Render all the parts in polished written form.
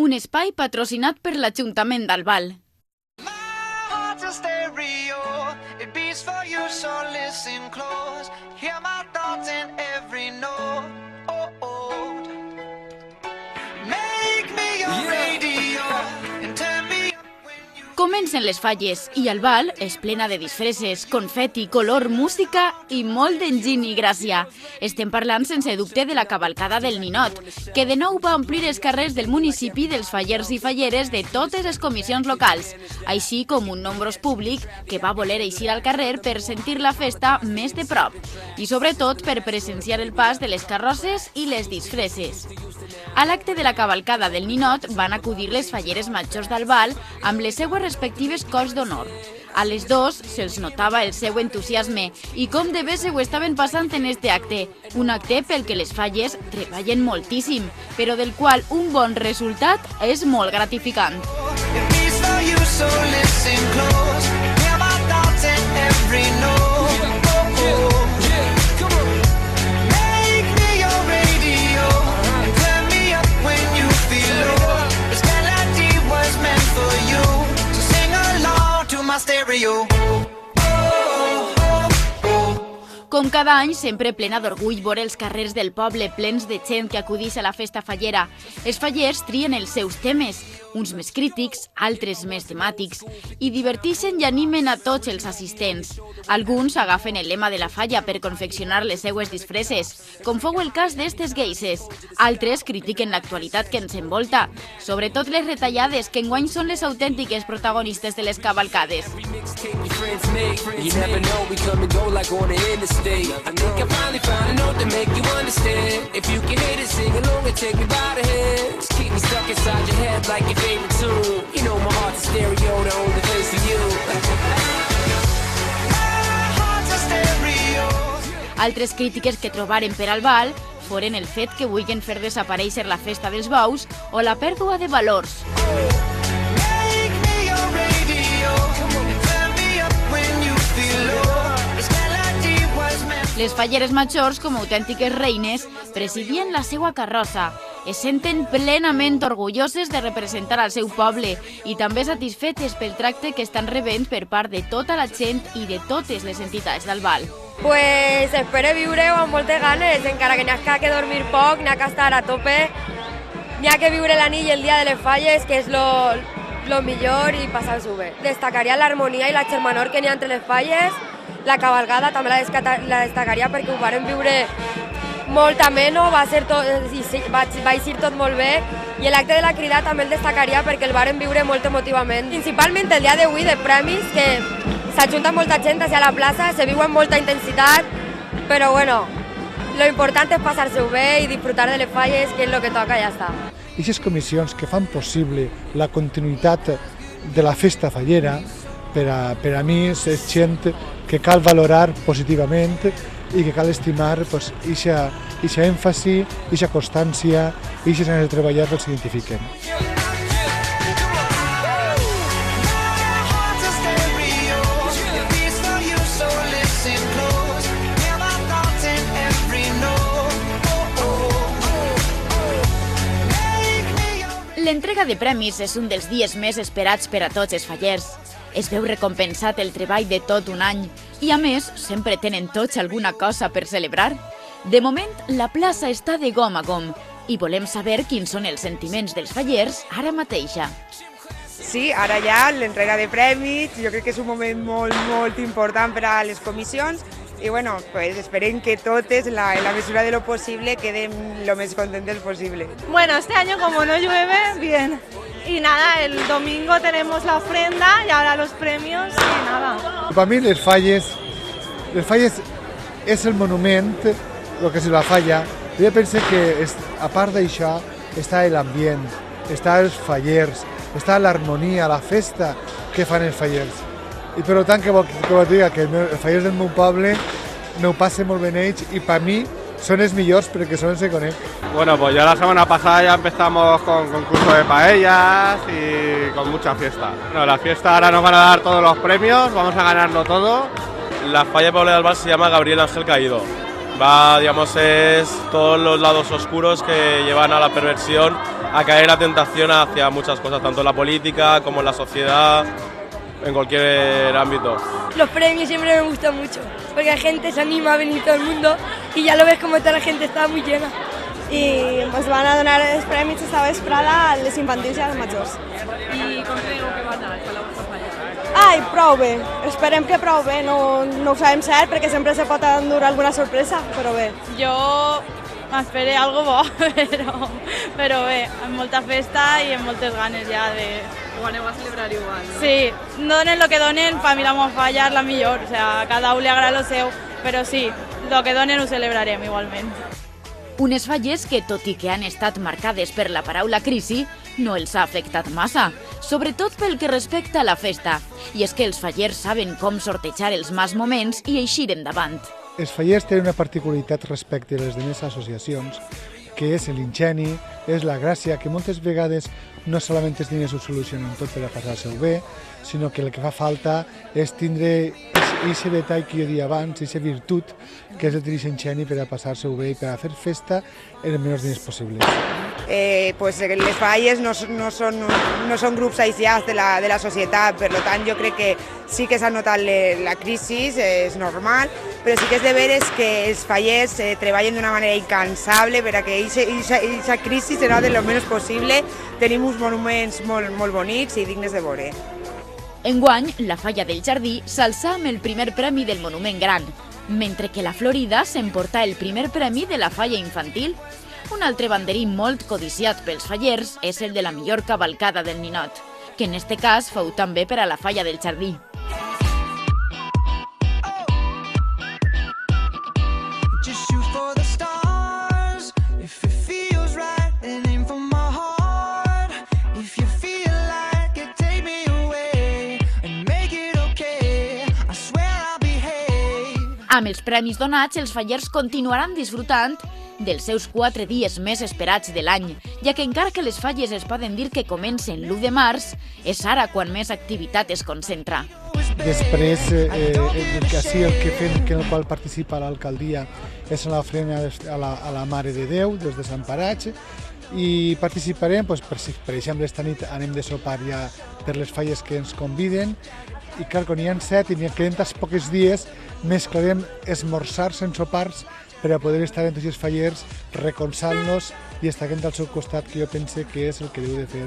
un espai patrocinat per l'Ajuntament d'Albal. Comencen les falles i Albal és plena de disfresses, confeti, color, música i molt d'enginy i gràcia. Estem parlant sense dubte de la cavalcada del Ninot, que de nou va omplir els carrers del municipi dels fallers i falleres de totes les comissions locals, així com un nombrós públic que va voler eixir al carrer per sentir la festa més de prop i sobretot per presenciar el pas de les carrosses i les disfresses. A l'acte de la cavalcada del Ninot van acudir les falleres majors d'Albal amb les seues respectives cors d'honor. A les dos se'ls notava el seu entusiasme i com de bé se ho estaven passant en este acte, un acte pel que les falles treballen moltíssim, però del qual un bon resultat és molt gratificant. Com cada any, sempre plena d'orgull veure els carrers del poble plens de gent que acudix a la festa fallera. Els fallers trien els seus temes, uns més crítics, altres més temàtics, i diverteixen i animen a tots els assistents. Alguns agafen el lema de la falla per confeccionar les seues disfresses, com fou el cas d'estes gueixes. Altres critiquen l'actualitat que ens envolta, sobretot les retallades, que enguany són les autèntiques protagonistes de les cavalcades. I think I finally found a note to make you understand. If you can hit it, sing along and take me by the hands. Keep me stuck inside your head like your favorite tune. You know my heart's a stereo, the only place for you. My heart's a stereo. Altres crítiques que trobaren per Albal foren el fet que vulguin fer desaparèixer la festa dels bous o la pèrdua de valors. Les falleres majors, com a autèntiques reines, presidien la seva carrossa. Es senten plenament orgulloses de representar al seu poble i també satisfetes pel tracte que estan rebent per part de tota la gent i de totes les entitats d'Albal. Pues espero viure-ho amb moltes ganes, encara que n'hi ha que dormir poc, n'hi ha que estar a tope, n'hi ha que viure la nit i el dia de les falles, que és lo millor, i passar-s'ho bé. Destacaria l'harmonia i la germanor que n'hi ha entre les falles. La cavalgada també la destacaria perquè ho vàrem viure molt ameno, va eixir tot molt bé, i l'acte de la crida també el destacaria perquè el vàrem viure molt emotivament. Principalment el dia d'avui de premis, que s'ajunta molta gent hacia la plaça, se viu amb molta intensitat, però bueno, lo important és passar-se-ho bé i disfrutar de les falles, que és el que toca i ja està. I aquestes comissions que fan possible la continuïtat de la festa fallera, per a mi és gent que cal valorar positivament i que cal estimar eixa èmfasi, eixa constància, eixa ganes de treballar que els identifiquen. L'entrega de premis és un dels dies més esperats per a tots els fallers. Es veu recompensat el treball de tot un any i, a més, sempre tenen tots alguna cosa per celebrar. De moment, la plaça està de gom a gom i volem saber quins són els sentiments dels fallers ara mateixa. Sí, ara ja l'entrega de premis, jo crec que és un moment molt important per a les comissions i bueno, pues esperem que totes, en la mesura de lo posible, queden lo más contentos posible. Bueno, este año como no llueve, bien. Y nada, el domingo tenemos la ofrenda y ahora los premios y nada. Para mí les falles és el monument, el que és la falla. Jo penso que a part d'això està l'ambient, està els fallers, està l'harmonia, la festa que fan els fallers. I per tant que vol dir que els fallers del meu poble me ho passen molt bé ells i per mi son los mejores porque son los que conec. Bueno, pues ya la semana pasada ya empezamos con concurso de paellas y con mucha fiesta. Bueno, la fiesta ahora nos van a dar todos los premios, vamos a ganarlo todo. La falla Poble de Albal se llama Gabriel Ángel Caído Va, digamos, es todos los lados oscuros que llevan a la perversión, a caer en la tentación hacia muchas cosas, tanto en la política como en la sociedad, en cualquier ámbito. Los premios siempre me gustan mucho, porque la gente se anima a venir todo el mundo y ya lo ves como toda la gente está muy llena. I ens van a donar els premis esta vesprada a les infantils i als majors. I com creieu que va anar a la vostra falla? Ai, prou bé. Esperem que prou bé, no ho sabem cert perquè sempre se pot endur alguna sorpresa, però bé. Jo m'esperé algo bo, però bé, amb molta festa i amb moltes ganes ja de... Ho aneu a celebrar igual, no? Sí, donen lo que donen, para mí la meva falla és la millor, o sea, a cada un li agrada lo seu, però sí, lo que donen ho celebrarem igualment. Unes falles que, tot i que han estat marcades per la paraula crisi, no els ha afectat massa, sobretot pel que respecta a la festa. I és que els fallers saben com sortejar els mals moments i eixir endavant. Els fallers tenen una particularitat respecte a les demés associacions, que és l'ingeni, és la gràcia, que moltes vegades no solament els diners ho solucionen tot per a passar-se-ho bé, sinó que el que fa falta és tindre aquest detall que jo dia abans, aquesta virtut, que és el tenir ingeni per a passar-se-ho bé i per a fer festa en els menors diners possibles. Pues les falles no són grups aïllats de la societat, per tant jo crec que sí que s'ha notat la crisi, és normal, però sí que és de veres que els fallers treballen d'una manera incansable per a que aquesta crisi serà de lo menys possible. Tenim uns monuments molt bonics i dignes de veure. Enguany, la Falla del Jardí s'alçà amb el primer premi del Monument Gran, mentre que la Florida s'emportà el primer premi de la Falla Infantil. Un altre banderí molt codiciat pels fallers és el de la millor cavalcada del ninot, que en este cas fou també per a la Falla del Jardí. Amb els premis donats, els fallers continuaran disfrutant dels seus 4 dies més esperats de l'any, ja que encara que les falles es poden dir que comencen l'1 de març, és ara quan més activitat es concentra. Després, així el que fem, que en el qual participa l'alcaldia, és en l'ofrena a la Mare de Déu, des de Sant Paratge, i participarem, per exemple, esta nit anem de sopar ja per les falles que ens conviden, i clar, quan hi ha 7 i n'hi queden tants pocs dies, mesclarem esmorzars en sopars per a poder estar entre els fallers, recolzant-los i estar al seu costat, que jo pense que és el que deu de fer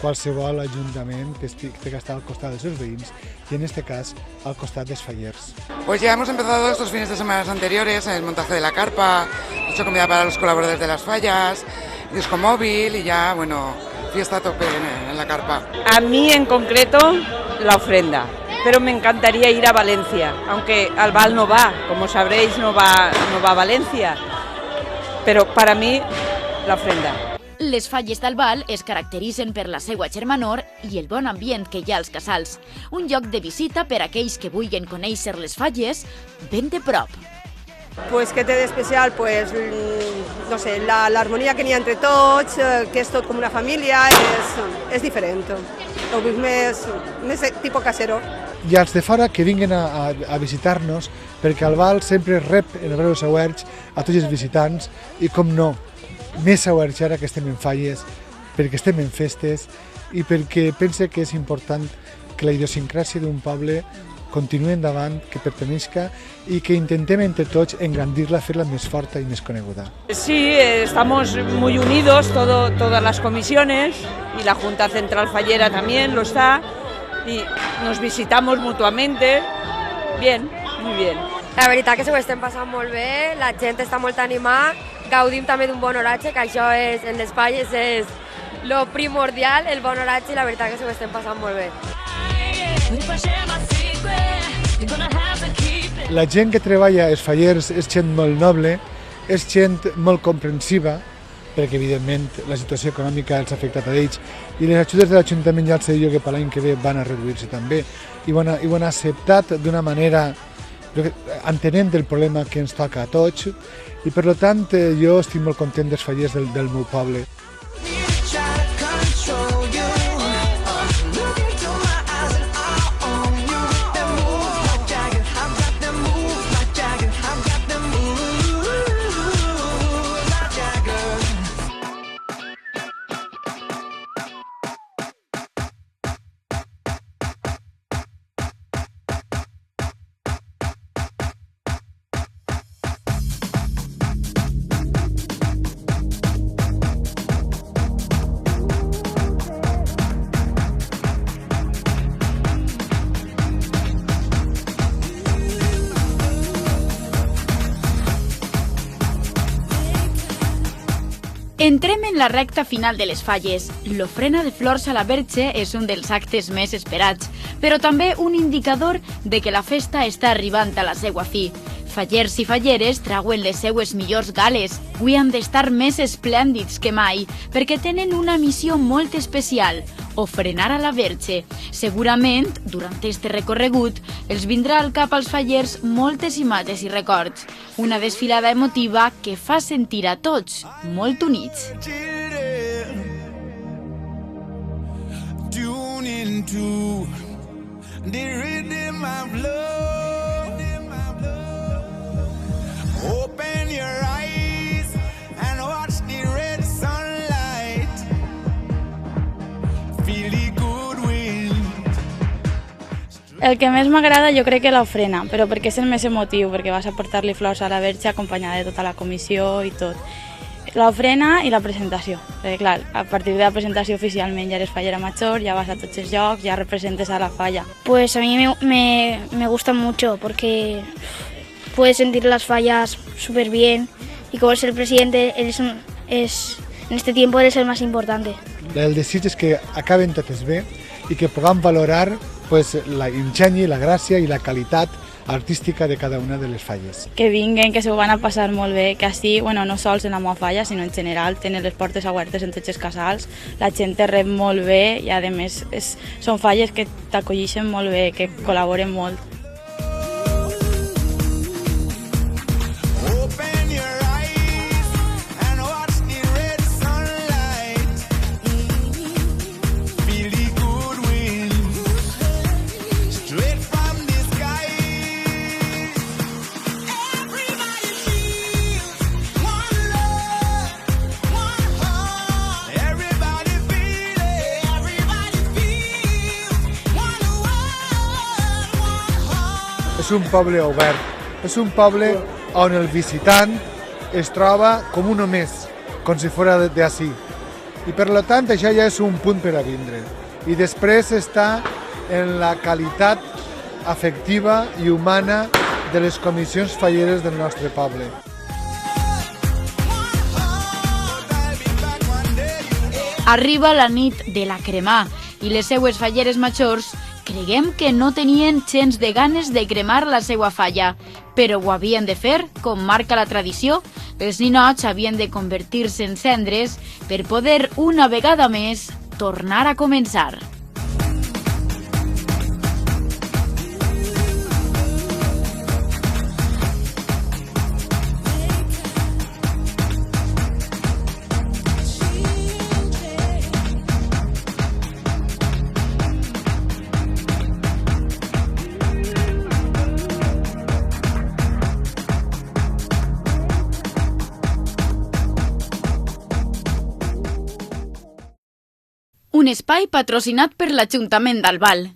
qualsevol ajuntament que té que estar al costat dels seus veïns y en este cas al costat dels fallers. Pues ya hemos empezado estos fines de semana anteriores el montaje de la carpa, hecho comida para los colaboradores de las fallas, disco móvil y ya, bueno, fiesta a tope en la carpa. A mí en concreto la ofrenda, pero me encantaría ir a Valencia, aunque Albal no va, como sabréis no va a Valencia, pero para mí la ofrenda. Les falles d'Albal es caracteritzen per la seva germanor i el bon ambient que hi ha als casals, un lloc de visita per a aquells que vulguin conèixer les falles ben de prop. Pues què té d'especial? Pues, no sé, l'harmonia que n'hi ha entre tots, que és tot com una família, és diferent. Ho vull més tipus casero. I als de fora que vinguin a visitar-nos, perquè Albal sempre rep en els braços oberts a tots els visitants i, com no, més oberts ara que estem en falles, perquè estem en festes i perquè pense que és important que la idiosincràsia d'un poble continuï endavant, que pertenezca y que intentem entre tots engrandir-la, fer-la més forta y més coneguda. Sí, estamos muy unidos, todas las comisiones y la Junta Central Fallera también lo está y nos visitamos mutuamente. Bien, muy bien. La veritat que s'ho estem passant molt bé, la gent està molt animada, gaudim també d'un bon oratge, que això és, en les falles és lo primordial, el bon oratge, i la veritat que s'ho estem passant molt bé. La gent que treballa als fallers és gent molt noble, és gent molt comprensiva, perquè evidentment la situació econòmica els ha afectat a ells i les ajudes de l'Ajuntament ja els he dit que per l'any que ve van a reduir-se també i ho han acceptat d'una manera entenent el problema que ens toca a tots i per tant jo estic molt content dels fallers del meu poble. Entrem en la recta final de les falles. L'ofrena de flors a la Verge és un dels actes més esperats, però també un indicador de que la festa està arribant a la seua fi. Fallers i falleres trauen les seues millors gales. Avui han d'estar més esplèndids que mai, perquè tenen una missió molt especial, ofrenar a la Verge. Segurament, durant este recorregut, els vindrà al cap als fallers moltes imatges i records. Una desfilada emotiva que fa sentir a tots molt units. Open your eyes and watch the red sunlight. Feel the good wind. El que més m'agrada jo crec que l'ofrena, però perquè és el més emotiu, perquè vas a portar-li flors a la Verge acompanyada de tota la comissió i tot. L'ofrena i la presentació, perquè clar, a partir de la presentació oficialment ja eres fallera major, ya vas a tots els llocs, ya representes a la falla. Pues a mí me gusta mucho porque puedes sentir las fallas súper bien y como eres el presidente, en este tiempo eres el más importante. El desig és que acaben totes bé i que puguem valorar l'ingeni, la gràcia i la qualitat artística de cada una de les falles. Que vinguen, que s'ho van a passar molt bé, que així, no sols en la meva falla, sinó en general, tenen les portes obertes en tots els casals, la gent te rep molt bé i a més són falles que t'acollixen molt bé, que col·laboren molt. És un poble obert, és un poble on el visitant es troba com un més, com si fos d'ací. I per tant això ja és un punt per a vindre. I després està en la qualitat afectiva i humana de les comissions falleres del nostre poble. Arriba la nit de la cremà i les seues falleres majors creguem que no tenien gens de ganes de cremar la seva falla, però ho havien de fer, com marca la tradició. Els ninots havien de convertir-se en cendres per poder, una vegada més, tornar a començar. Un espai patrocinat per l'Ajuntament d'Albal.